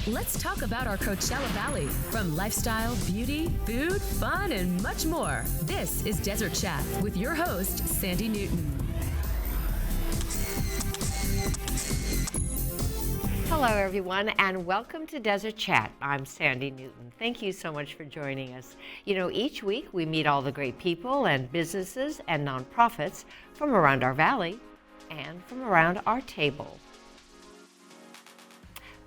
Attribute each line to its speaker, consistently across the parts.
Speaker 1: Let's talk about our Coachella Valley. From lifestyle, beauty, food, fun, and much more. This is Desert Chat with your host, Sandy Newton.
Speaker 2: Hello, everyone, and welcome to Desert Chat. I'm Sandy Newton. Thank you so much for joining us. You know, each week we meet all the great people and businesses and nonprofits from around our valley and from around our table.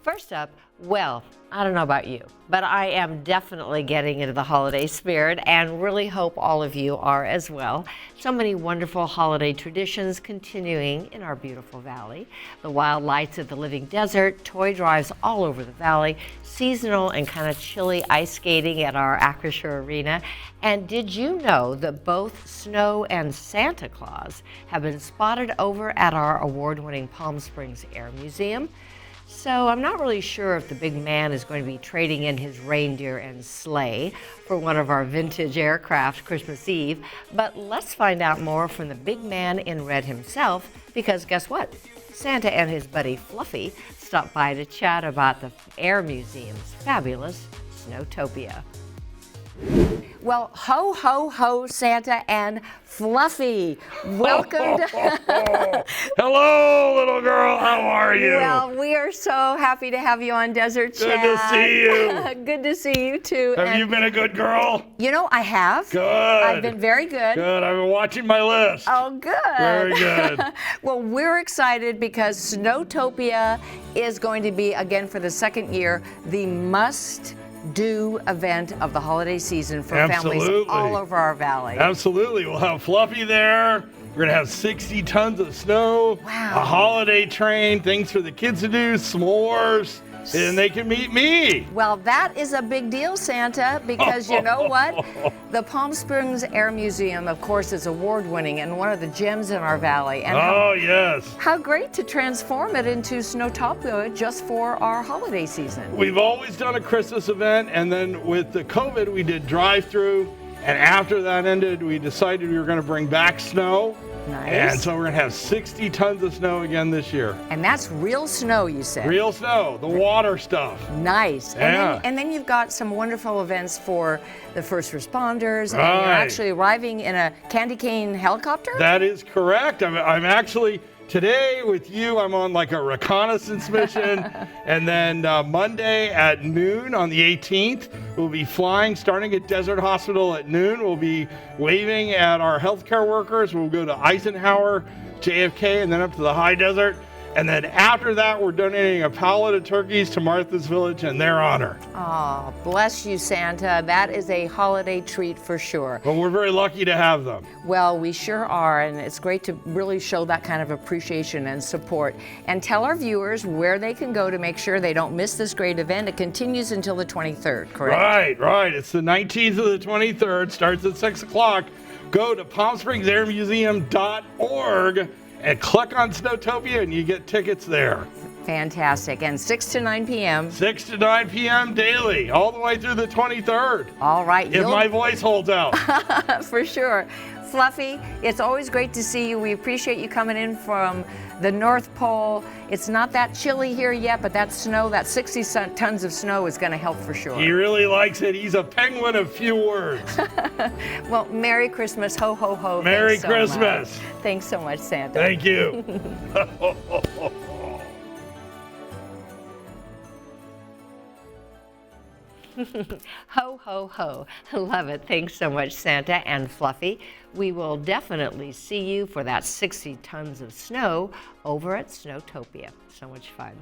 Speaker 2: First up, well, I don't know about you, but I am definitely getting into the holiday spirit and really hope all of you are as well. So many wonderful holiday traditions continuing in our beautiful valley. The wild lights of the living desert, toy drives all over the valley, seasonal and kind of chilly ice skating at our Acrisure Arena. And did you know that both Snow and Santa Claus have been spotted over at our award-winning Palm Springs Air Museum? So I'm not really sure if the big man is going to be trading in his reindeer and sleigh for one of our vintage aircraft Christmas Eve, but let's find out more from the big man in red himself, because guess what? Santa and his buddy Fluffy stopped by to chat about the Air Museum's fabulous Snowtopia. Well, ho, ho, ho, Santa and Fluffy. Welcome to...
Speaker 3: Hello, little girl. How are you?
Speaker 2: Well, we are so happy to have you on Desert Chat.
Speaker 3: Good to see you.
Speaker 2: Good to see you, too.
Speaker 3: Have you been a good girl?
Speaker 2: You know, I have.
Speaker 3: Good.
Speaker 2: I've been very good.
Speaker 3: Good. I've been watching my list.
Speaker 2: Oh, good.
Speaker 3: Very good.
Speaker 2: Well, we're excited because Snowtopia is going to be, again, for the second year, the must-do event of the holiday season for families all over our valley.
Speaker 3: Absolutely. We'll have Fluffy there. We're going to have 60 tons of snow.
Speaker 2: Wow.
Speaker 3: A holiday train, things for the kids to do, s'mores, and they can meet me.
Speaker 2: Well, that is a big deal, Santa, because you know what? The Palm Springs Air Museum, of course, is award-winning and one of the gems in our valley. And
Speaker 3: Yes.
Speaker 2: How great to transform it into Snowtopia just for our holiday season.
Speaker 3: We've always done a Christmas event, and then with the COVID, we did drive-through. And after that ended, we decided we were going to bring back snow.
Speaker 2: Nice.
Speaker 3: And so we're going to have 60 tons of snow again this year.
Speaker 2: And that's real snow, you said.
Speaker 3: Real snow, the water stuff.
Speaker 2: Nice.
Speaker 3: Yeah.
Speaker 2: And then you've got some wonderful events for the first responders.
Speaker 3: Right.
Speaker 2: And you're actually arriving in a candy cane helicopter?
Speaker 3: That is correct. I'm actually, today with you, I'm on like a reconnaissance mission. And then Monday at noon on the 18th, we'll be flying, starting at Desert Hospital at noon. We'll be waving at our healthcare workers. We'll go to Eisenhower, JFK, and then up to the high desert. And then after that, we're donating a pallet of turkeys to Martha's Village in their honor.
Speaker 2: Oh, bless you, Santa. That is a holiday treat for sure.
Speaker 3: But we're very lucky to have them.
Speaker 2: Well, we sure are, and it's great to really show that kind of appreciation and support. And tell our viewers where they can go to make sure they don't miss this great event. It continues until the 23rd, correct?
Speaker 3: Right. It's the 19th to the 23rd, starts at 6 o'clock. Go to PalmSpringsAirMuseum.org and click on Snowtopia and you get tickets there.
Speaker 2: Fantastic. And 6 to 9 p.m.
Speaker 3: 6 to 9 p.m. daily, all the way through the 23rd.
Speaker 2: All right.
Speaker 3: If my voice holds out.
Speaker 2: For sure. Fluffy, it's always great to see you. We appreciate you coming in from the North Pole. It's not that chilly here yet, but that snow, that 60 tons of snow is going to help for sure.
Speaker 3: He really likes it. He's a penguin of few words.
Speaker 2: Well, Merry Christmas. Ho, ho, ho.
Speaker 3: Merry
Speaker 2: Thanks so
Speaker 3: Christmas.
Speaker 2: much. Thanks so much, Santa.
Speaker 3: Thank you.
Speaker 2: Ho, ho, ho. Love it. Thanks so much, Santa and Fluffy. We will definitely see you for that 60 tons of snow over at Snowtopia. So much fun.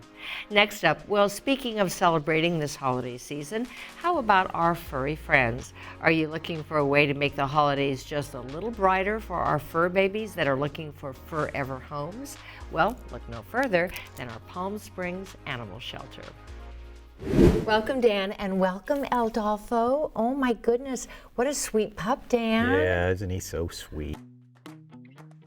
Speaker 2: Next up, well, speaking of celebrating this holiday season, how about our furry friends? Are you looking for a way to make the holidays just a little brighter for our fur babies that are looking for forever homes? Well, look no further than our Palm Springs Animal Shelter. Welcome, Dan, and welcome, El Dolfo. Oh my goodness, what a sweet pup, Dan.
Speaker 4: Yeah, isn't he so sweet?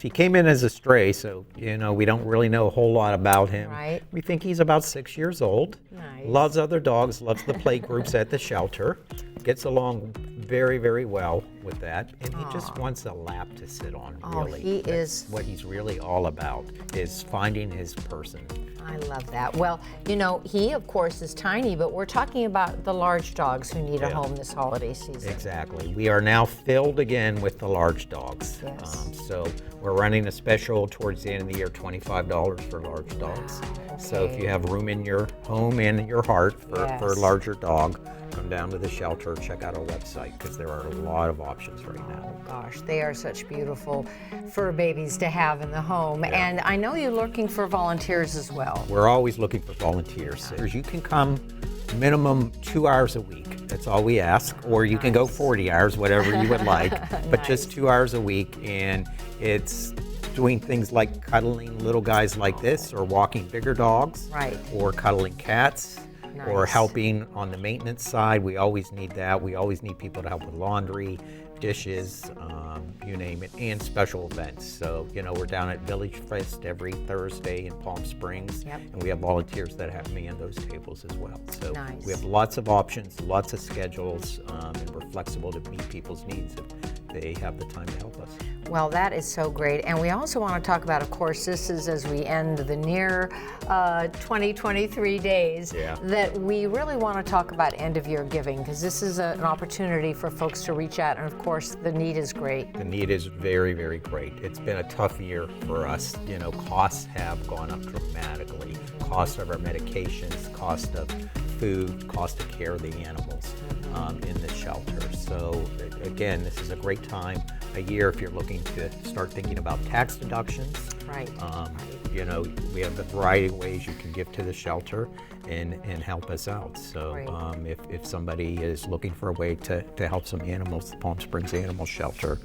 Speaker 4: He came in as a stray, so, you know, we don't really know a whole lot about him.
Speaker 2: Right.
Speaker 4: We think he's about 6 years old.
Speaker 2: Nice.
Speaker 4: Loves other dogs, loves the play groups at the shelter. Gets along very, very well with that, and he just wants a lap to sit on, really.
Speaker 2: He
Speaker 4: That's
Speaker 2: is.
Speaker 4: what he's really all about, is finding his person.
Speaker 2: I love that. Well, you know, he, of course, is tiny, but we're talking about the large dogs who need a home this holiday season.
Speaker 4: Exactly. We are now filled again with the large dogs.
Speaker 2: Yes.
Speaker 4: So we're running a special towards the end of the year, $25 for large dogs. So if you have room in your home and in your heart for a larger dog, come down to the shelter, check out our website, because there are a lot of options right now.
Speaker 2: Oh gosh, they are such beautiful fur babies to have in the home. And I know you're looking for volunteers as well.
Speaker 4: We're always looking for volunteers. You can come minimum 2 hours a week. That's all we ask. Or you can go 40 hours, whatever you would like. But just 2 hours a week. And it's doing things like cuddling little guys like this, or walking bigger dogs.
Speaker 2: Right.
Speaker 4: Or cuddling cats. Or helping on the maintenance side. We always need that. We always need people to help with laundry, dishes, you name it, and special events. So, you know, we're down at Village Fest every Thursday in Palm Springs, and we have volunteers that have manned those tables as well. So we have lots of options, lots of schedules, and we're flexible to meet people's needs if they have the time to help us.
Speaker 2: Well, that is so great. And we also want to talk about, of course, this is as we end the near 2023 days, that we really want to talk about end of year giving, because this is an opportunity for folks to reach out. And of course, the need is great.
Speaker 4: The need is very, very great. It's been a tough year for us. You know, costs have gone up dramatically. Cost of our medications, cost of food, cost of care of the animals in the shelter. So again, this is a great time a year if you're looking to start thinking about tax deductions.
Speaker 2: Right.
Speaker 4: You know, we have a variety of ways you can give to the shelter and help us out. So if somebody is looking for a way to help some animals, the Palm Springs Animal Shelter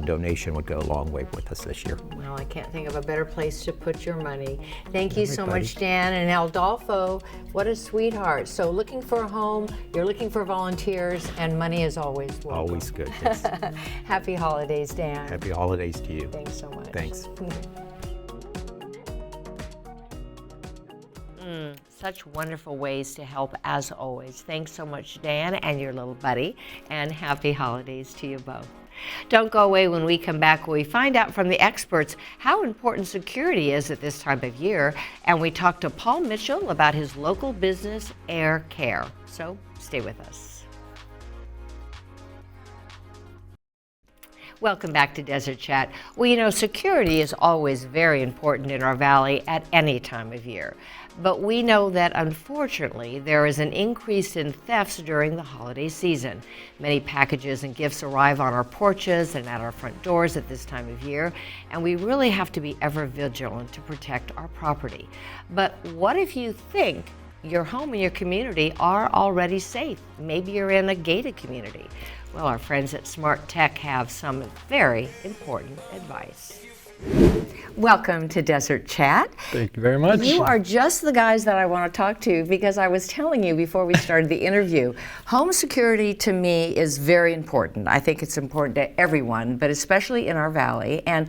Speaker 4: donation would go a long way with us this year.
Speaker 2: Well, I can't think of a better place to put your money. Thank you so much, Dan. And Aldolfo, what a sweetheart. So looking for a home, you're looking for volunteers, and money is always welcome.
Speaker 4: Always good. Yes.
Speaker 2: Happy holidays, Dan.
Speaker 4: Happy holidays to you.
Speaker 2: Thanks so much.
Speaker 4: Thanks.
Speaker 2: Such wonderful ways to help, as always. Thanks so much, Dan, and your little buddy, and happy holidays to you both. Don't go away. When we come back, we find out from the experts how important security is at this time of year, and we talk to Paul Mitchell about his local business, Air Care. So stay with us. Welcome back to Desert Chat. Well, you know, security is always very important in our valley at any time of year. But we know that, unfortunately, there is an increase in thefts during the holiday season. Many packages and gifts arrive on our porches and at our front doors at this time of year, and we really have to be ever vigilant to protect our property. But what if you think your home and your community are already safe? Maybe you're in a gated community. Well, our friends at Smart Tech have some very important advice. Welcome to Desert Chat.
Speaker 5: Thank you very much.
Speaker 2: You are just the guys that I want to talk to, because I was telling you before we started the interview, home security to me is very important. I think it's important to everyone, but especially in our valley. And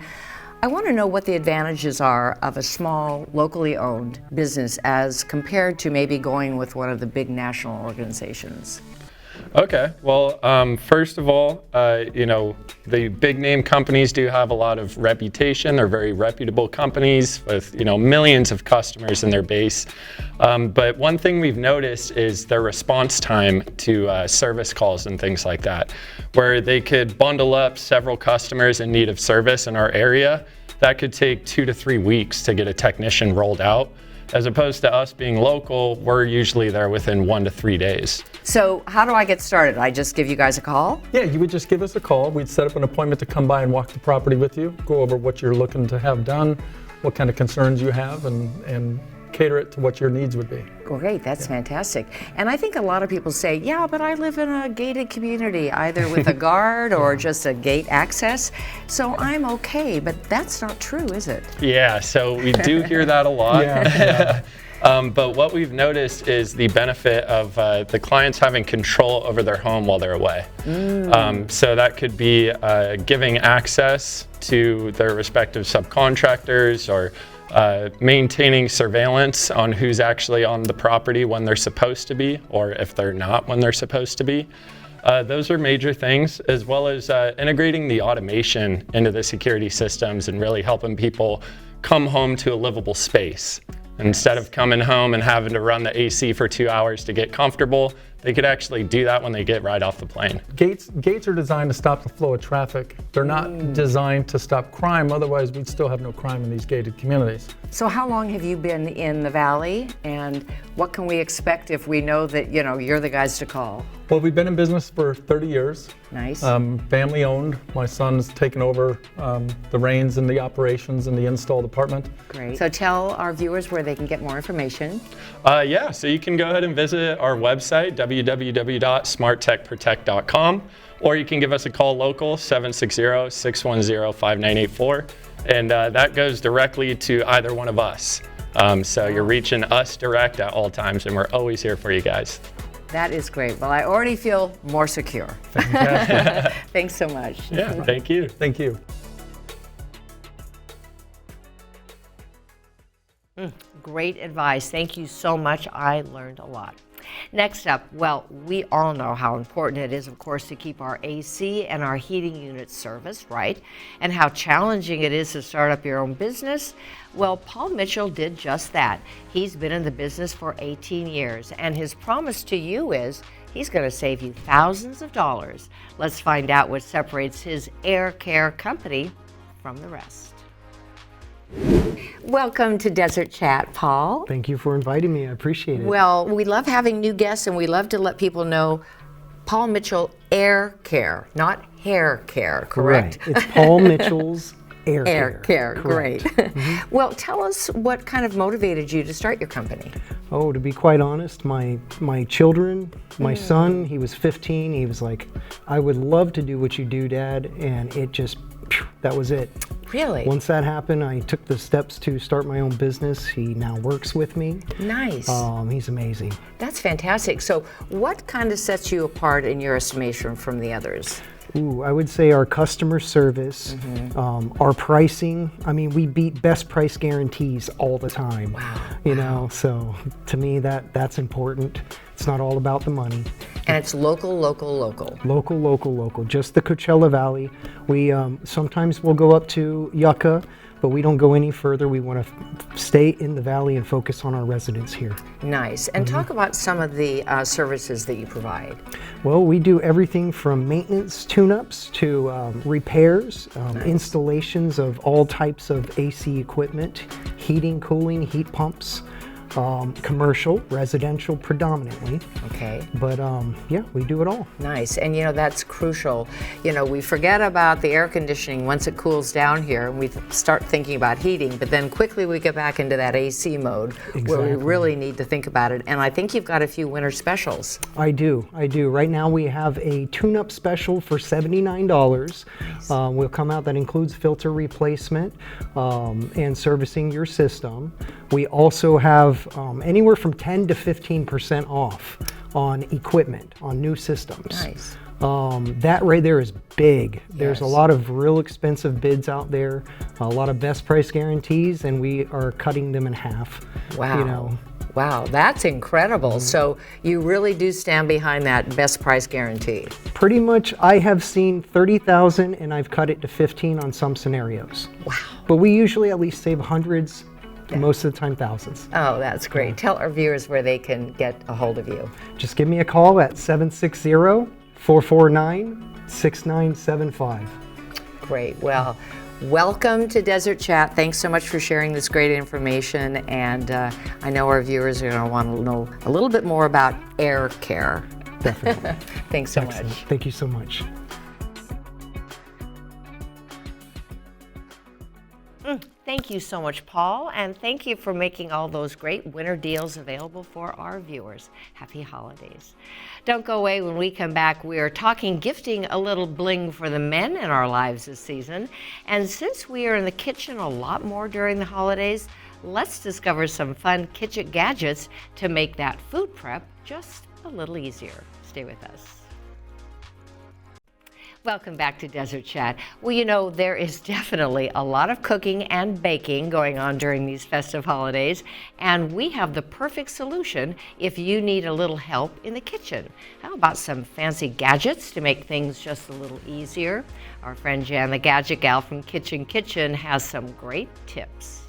Speaker 2: I want to know what the advantages are of a small, locally owned business as compared to maybe going with one of the big national organizations.
Speaker 5: Okay, well, first of all, you know, the big name companies do have a lot of reputation. They're very reputable companies with, you know, millions of customers in their base. But one thing we've noticed is their response time to service calls and things like that, where they could bundle up several customers in need of service in our area. That could take 2 to 3 weeks to get a technician rolled out. As opposed to us being local, we're usually there within 1 to 3 days.
Speaker 2: So how do I get started? I just give you guys a call?
Speaker 6: Yeah, you would just give us a call. We'd set up an appointment to come by and walk the property with you, go over what you're looking to have done, what kind of concerns you have, and cater it to what your needs would be.
Speaker 2: Great, that's fantastic. And I think a lot of people say, yeah, but I live in a gated community, either with a guard or just a gate access, so I'm okay. But that's not true, is it?
Speaker 5: Yeah, so we do hear that a lot. But what we've noticed is the benefit of the clients having control over their home while they're away. So that could be giving access to their respective subcontractors, or maintaining surveillance on who's actually on the property when they're supposed to be, or if they're not when they're supposed to be. Those are major things, as well as integrating the automation into the security systems and really helping people come home to a livable space. Instead of coming home and having to run the AC for 2 hours to get comfortable, they could actually do that when they get right off the plane.
Speaker 6: Gates are designed to stop the flow of traffic. They're not designed to stop crime, otherwise we'd still have no crime in these gated communities.
Speaker 2: So how long have you been in the Valley, and what can we expect if we know that, you know, you're the guys to call?
Speaker 6: Well, we've been in business for 30 years.
Speaker 2: Nice.
Speaker 6: Family owned. My son's taken over the reins in the operations in the install department.
Speaker 2: Great. So tell our viewers where they can get more information.
Speaker 5: Yeah, so you can go ahead and visit our website, www.smarttechprotect.com, or you can give us a call local, 760-610-5984, and that goes directly to either one of us. So you're reaching us direct at all times, and we're always here for you guys.
Speaker 2: That is great. Well, I already feel more secure. Thanks so much.
Speaker 5: Yeah, thank you.
Speaker 6: Thank you.
Speaker 2: Great advice. Thank you so much. I learned a lot. Next up, well, we all know how important it is, of course, to keep our AC and our heating units serviced, right? And how challenging it is to start up your own business. Well, Paul Mitchell did just that. He's been in the business for 18 years, and his promise to you is he's going to save you thousands of dollars. Let's find out what separates his air care company from the rest. Welcome to Desert Chat, Paul.
Speaker 7: Thank you for inviting me. I appreciate it.
Speaker 2: Well, we love having new guests, and we love to let people know Paul Mitchell Air Care, not hair care, correct?
Speaker 7: Right. It's Paul Mitchell's Air Care.
Speaker 2: Air Care,
Speaker 7: Correct.
Speaker 2: great. Well, tell us what kind of motivated you to start your company.
Speaker 7: Oh, to be quite honest, my children, my son, he was 15. He was like, I would love to do what you do, Dad. And it just, that was it.
Speaker 2: Really?
Speaker 7: Once that happened, I took the steps to start my own business. He now works with me.
Speaker 2: Nice.
Speaker 7: He's amazing.
Speaker 2: That's fantastic. So what kind of sets you apart in your estimation from the others?
Speaker 7: Ooh, I would say our customer service, our pricing. I mean, we beat best price guarantees all the time.
Speaker 2: Wow.
Speaker 7: You know, so to me that's important. It's not all about the money.
Speaker 2: And it's local, local, local.
Speaker 7: Local, local, local. Just the Coachella Valley. We sometimes we'll go up to Yucca, but we don't go any further. We want to stay in the valley and focus on our residents here.
Speaker 2: Nice. And talk about some of the services that you provide.
Speaker 7: Well, we do everything from maintenance, tune-ups, to repairs, installations of all types of AC equipment, heating, cooling, heat pumps, commercial, residential predominantly.
Speaker 2: Okay.
Speaker 7: But yeah, we do it all.
Speaker 2: Nice. And you know, that's crucial. You know, we forget about the air conditioning once it cools down here, and we start thinking about heating, but then quickly we get back into that AC mode where we really need to think about it. And I think you've got a few winter specials.
Speaker 7: I do. Right now we have a tune-up special for $79. Nice. Will come out that includes filter replacement and servicing your system. We also have anywhere from 10 to 15% off on equipment, on new systems.
Speaker 2: Nice.
Speaker 7: That right there is big. There's a
Speaker 2: Yes.
Speaker 7: lot of real expensive bids out there, a lot of best price guarantees, and we are cutting them in half.
Speaker 2: Wow.
Speaker 7: You know.
Speaker 2: Wow, that's incredible. So you really do stand behind that best price guarantee.
Speaker 7: Pretty much, I have seen 30,000 and I've cut it to 15 on some scenarios.
Speaker 2: Wow.
Speaker 7: But we usually at least save hundreds, most of the time thousands.
Speaker 2: Oh, that's great. Tell our viewers where they can get a hold of you.
Speaker 7: Just give me a call at 760-449-6975.
Speaker 2: Great. Well, welcome to Desert Chat. Thanks so much for sharing this great information. And I know our viewers are going to want to know a little bit more about air care.
Speaker 7: Definitely.
Speaker 2: Thanks so
Speaker 7: Excellent.
Speaker 2: much.
Speaker 7: Thank you so much.
Speaker 2: Thank you so much, Paul, and thank you for making all those great winter deals available for our viewers. Happy holidays. Don't go away. When we come back, we are talking gifting a little bling for the men in our lives this season. And since we are in the kitchen a lot more during the holidays, let's discover some fun kitchen gadgets to make that food prep just a little easier. Stay with us. Welcome back to Desert Chat. Well, you know, there is definitely a lot of cooking and baking going on during these festive holidays, and we have the perfect solution if you need a little help in the kitchen. How about some fancy gadgets to make things just a little easier? Our friend Jan, the Gadget Gal from Kitchen, has some great tips.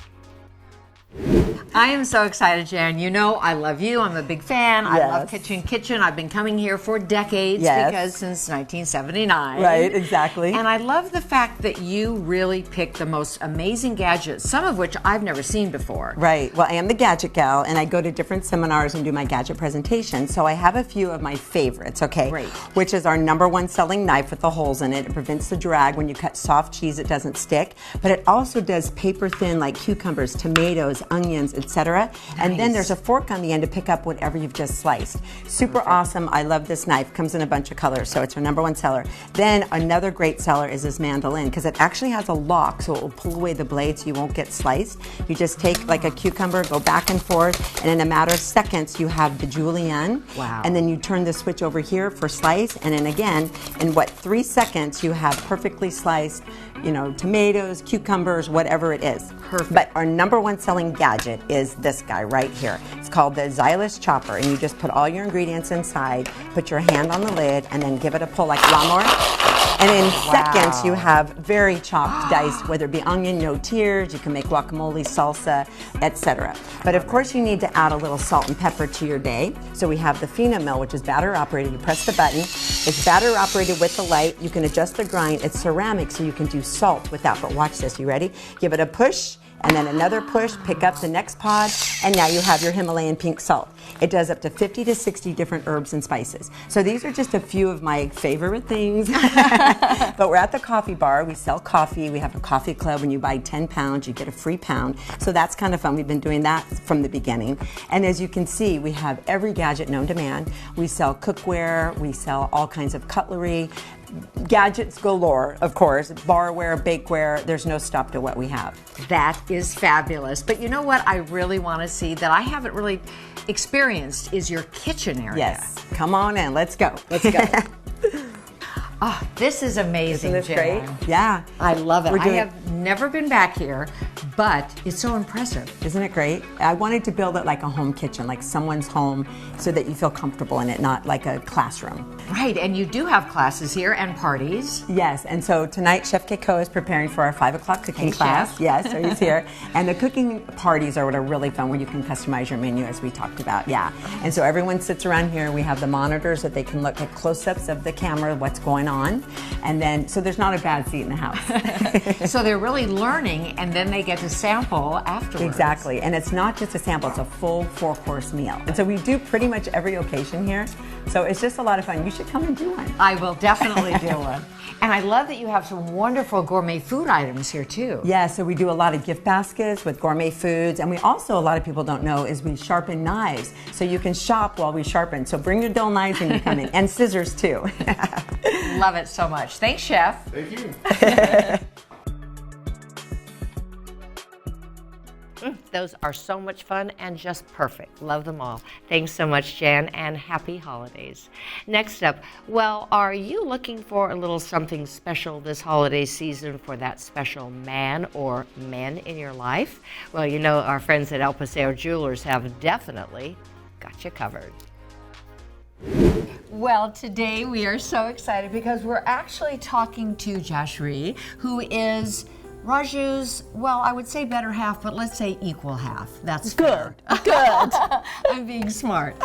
Speaker 2: I am so excited, Jan. You know, I love you. I'm a big fan. I love Kitchen. I've been coming here for decades because since 1979.
Speaker 8: Right, exactly.
Speaker 2: And I love the fact that you really pick the most amazing gadgets, some of which I've never seen before.
Speaker 8: Right. Well, I am the Gadget Gal, and I go to different seminars and do my gadget presentations. So I have a few of my favorites, okay?
Speaker 2: Great.
Speaker 8: Which is our #1 selling knife with the holes in it. It prevents the drag. When you cut soft cheese, it doesn't stick. But it also does paper thin, like cucumbers, tomatoes, onions, etc. And then there's a fork on the end to pick up whatever you've just sliced. Super awesome. I love this knife. Comes in a bunch of colors, so it's our #1 seller. Then another great seller is this mandolin, because it actually has a lock, so it will pull away the blade so you won't get sliced. You just take like a cucumber, go back and forth, and in a matter of seconds you have the julienne.
Speaker 2: Wow.
Speaker 8: And then you turn the switch over here for slice, and then again, in 3 seconds you have perfectly sliced, you know, tomatoes, cucumbers, whatever it is.
Speaker 2: Perfect.
Speaker 8: But our #1 selling gadget is this guy right here. It's called the Xylus Chopper, and you just put all your ingredients inside, put your hand on the lid, and then give it a pull like a lawnmower. And in seconds, you have very chopped, diced, whether it be onion, no tears, you can make guacamole, salsa, etc. But of course, you need to add a little salt and pepper to your day. So we have the Fina Mill, which is batter operated. You press the button. It's batter operated with the light. You can adjust the grind. It's ceramic, so you can do salt with that. But watch this. You ready? Give it a push. And then another push, pick up the next pod, and now you have your Himalayan pink salt. It does up to 50 to 60 different herbs and spices. So these are just a few of my favorite things. But we're at the coffee bar. We sell coffee. We have a coffee club. When you buy 10 pounds, you get a free pound. So that's kind of fun. We've been doing that from the beginning. And as you can see, we have every gadget known to man. We sell cookware. We sell all kinds of cutlery. Gadgets galore, of course, barware, bakeware, there's no stop to what we have.
Speaker 2: That is fabulous. But you know what I really want to see that I haven't really experienced is your kitchen area.
Speaker 8: Yes, come on in, let's go.
Speaker 2: Let's go. Oh, this is amazing,
Speaker 8: Isn't this
Speaker 2: Jan.
Speaker 8: great? Yeah.
Speaker 2: I love it.
Speaker 8: We're doing-
Speaker 2: I have never been back here, but it's so impressive.
Speaker 8: Isn't it great? I wanted to build it like a home kitchen, like someone's home, so that you feel comfortable in it, not like a classroom.
Speaker 2: Right, and you do have classes here and parties.
Speaker 8: Yes, and so tonight Chef Keiko is preparing for our 5 o'clock cooking
Speaker 2: Hey,
Speaker 8: class.
Speaker 2: Chef.
Speaker 8: Yes, so he's here. And the cooking parties are what are really fun, where you can customize your menu, as we talked about. Yeah, and so everyone sits around here. We have the monitors that they can look at close-ups of the camera, what's going on. And then, so there's not a bad seat in the house.
Speaker 2: So they're really learning, and then they get to sample afterwards.
Speaker 8: Exactly, and it's not just a sample, it's a full 4-course meal. And so we do pretty much every occasion here, so it's just a lot of fun. You should come and do one.
Speaker 2: I will definitely do one. And I love that you have some wonderful gourmet food items here too.
Speaker 8: Yeah, so we do a lot of gift baskets with gourmet foods, and we also, a lot of people don't know, is we sharpen knives, so you can shop while we sharpen. So bring your dull knives when you come in, and scissors too.
Speaker 2: Love it so much. Thanks, Chef.
Speaker 3: Thank you.
Speaker 2: Those are so much fun and just perfect. Love them all. Thanks so much, Jan, and happy holidays. Next up, well, are you looking for a little something special this holiday season for that special man or men in your life? Well, you know, our friends at Paseo Jewelers have definitely got you covered. Well, today we are so excited because we're actually talking to Jashri, who is Raju's, well, I would say better half, but let's say equal half. That's
Speaker 9: Good,
Speaker 2: fair.
Speaker 9: good.
Speaker 2: I'm being smart.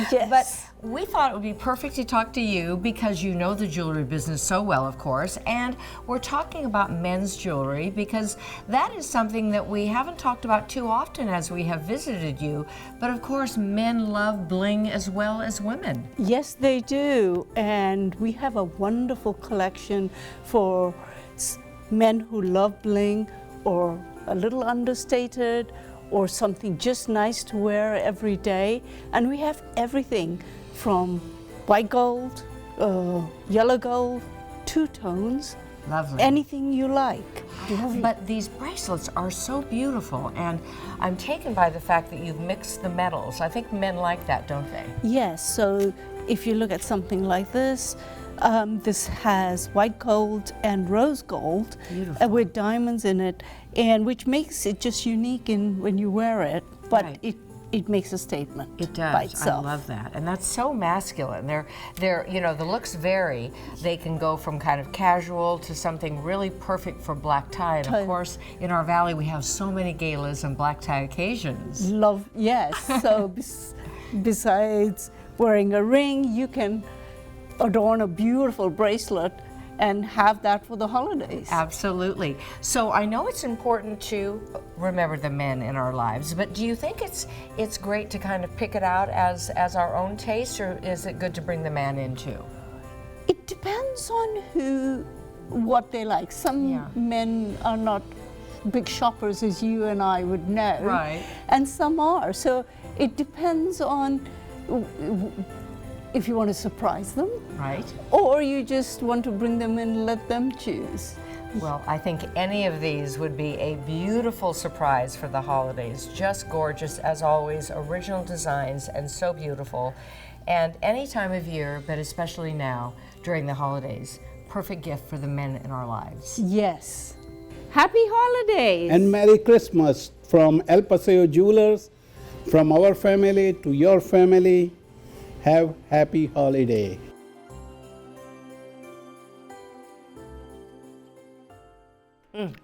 Speaker 9: Yes.
Speaker 2: But we thought it would be perfect to talk to you because you know the jewelry business so well, of course, and we're talking about men's jewelry because that is something that we haven't talked about too often as we have visited you. But of course, men love bling as well as women.
Speaker 9: Yes, they do. And we have a wonderful collection for men who love bling or a little understated or something just nice to wear every day. And we have everything from white gold, yellow gold, two-tones,
Speaker 2: Lovely.
Speaker 9: anything you like.
Speaker 2: But these bracelets are so beautiful, and I'm taken by the fact that you've mixed the metals. I think men like that, don't they?
Speaker 9: Yes, so if you look at something like this, This has white gold and rose gold with diamonds in it, and which makes it just unique in when you wear it. But
Speaker 2: Right.
Speaker 9: it makes a statement.
Speaker 2: It
Speaker 9: by
Speaker 2: does. I
Speaker 9: itself.
Speaker 2: love that, and that's so masculine. They're you know, the looks vary. They can go from kind of casual to something really perfect for black tie. And of course, in our valley, we have so many galas and black tie occasions.
Speaker 9: Love, yes. So besides wearing a ring, you can adorn a beautiful bracelet and have that for the holidays.
Speaker 2: Absolutely. So I know it's important to remember the men in our lives, but do you think it's great to kind of pick it out as our own taste, or is it good to bring the man in too?
Speaker 9: It depends on what they like. Some men are not big shoppers, as you and I would know.
Speaker 2: Right.
Speaker 9: And some are. So it depends on if you want to surprise them.
Speaker 2: Right.
Speaker 9: Or you just want to bring them in and let them choose.
Speaker 2: Well, I think any of these would be a beautiful surprise for the holidays. Just gorgeous, as always, original designs and so beautiful. And any time of year, but especially now, during the holidays, perfect gift for the men in our lives.
Speaker 9: Yes. Happy holidays!
Speaker 10: And Merry Christmas from El Paseo Jewelers, from our family to your family. Have happy holiday.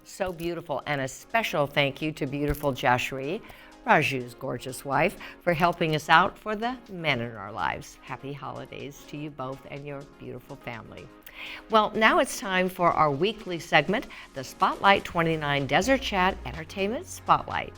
Speaker 2: So beautiful, and a special thank you to beautiful Jashri, Raju's gorgeous wife, for helping us out for the men in our lives. Happy holidays to you both and your beautiful family. Well, now it's time for our weekly segment, the Spotlight 29 Desert Chat Entertainment Spotlight.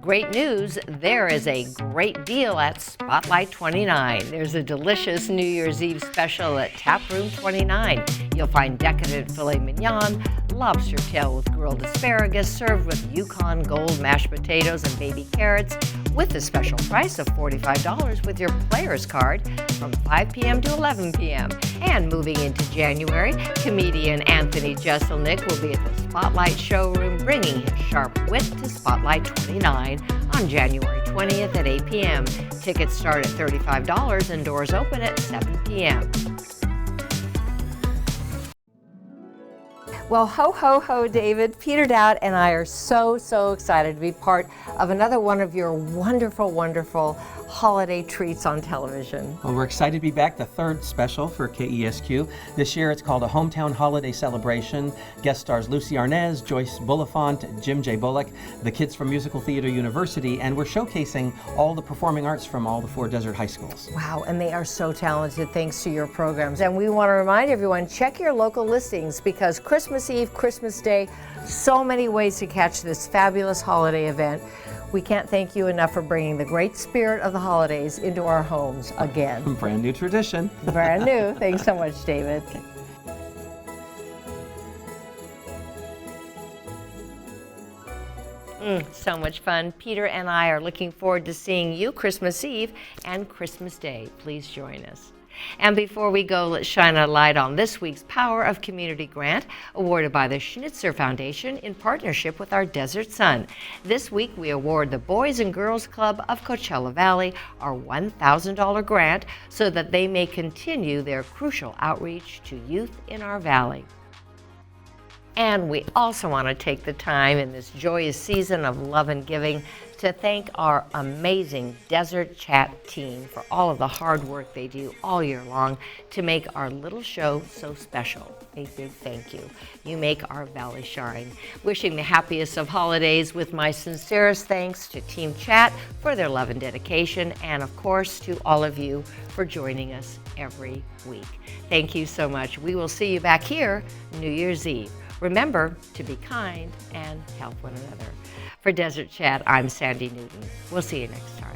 Speaker 2: Great news, there is a great deal at Spotlight 29. There's a delicious New Year's Eve special at Tap Room 29. You'll find decadent filet mignon, lobster tail with grilled asparagus served with Yukon Gold mashed potatoes and baby carrots, with a special price of $45 with your player's card from 5 p.m. to 11 p.m. And moving into January, comedian Anthony Jeselnik will be at the Spotlight Showroom bringing his sharp wit to Spotlight 29 on January 20th at 8 p.m. Tickets start at $35 and doors open at 7 p.m. Well, ho, ho, ho, David. Peter Dowd and I are so excited to be part of another one of your wonderful, wonderful holiday treats on television.
Speaker 11: Well, we're excited to be back, the third special for KESQ. This year it's called a Hometown Holiday Celebration. Guest stars Lucy Arnaz, Joyce Bulifant, Jim J. Bullock, the kids from Musical Theater University, and we're showcasing all the performing arts from all the 4 desert high schools.
Speaker 2: Wow, and they are so talented thanks to your programs. And we want to remind everyone, check your local listings, because Christmas Eve, Christmas Day, so many ways to catch this fabulous holiday event. We can't thank you enough for bringing the great spirit of the holidays into our homes again.
Speaker 11: Brand new tradition.
Speaker 2: Brand new. Thanks so much, David. So much fun. Peter and I are looking forward to seeing you Christmas Eve and Christmas Day. Please join us. And before we go, let's shine a light on this week's Power of Community grant, awarded by the Schnitzer Foundation in partnership with our Desert Sun. This week, we award the Boys and Girls Club of Coachella Valley our $1,000 grant so that they may continue their crucial outreach to youth in our valley. And we also want to take the time in this joyous season of love and giving to thank our amazing Desert Chat team for all of the hard work they do all year long to make our little show so special. A big thank you. You make our valley shine. Wishing the happiest of holidays with my sincerest thanks to Team Chat for their love and dedication, and of course to all of you for joining us every week. Thank you so much. We will see you back here New Year's Eve. Remember to be kind and help one another. For Desert Chat, I'm Sandy Newton. We'll see you next time.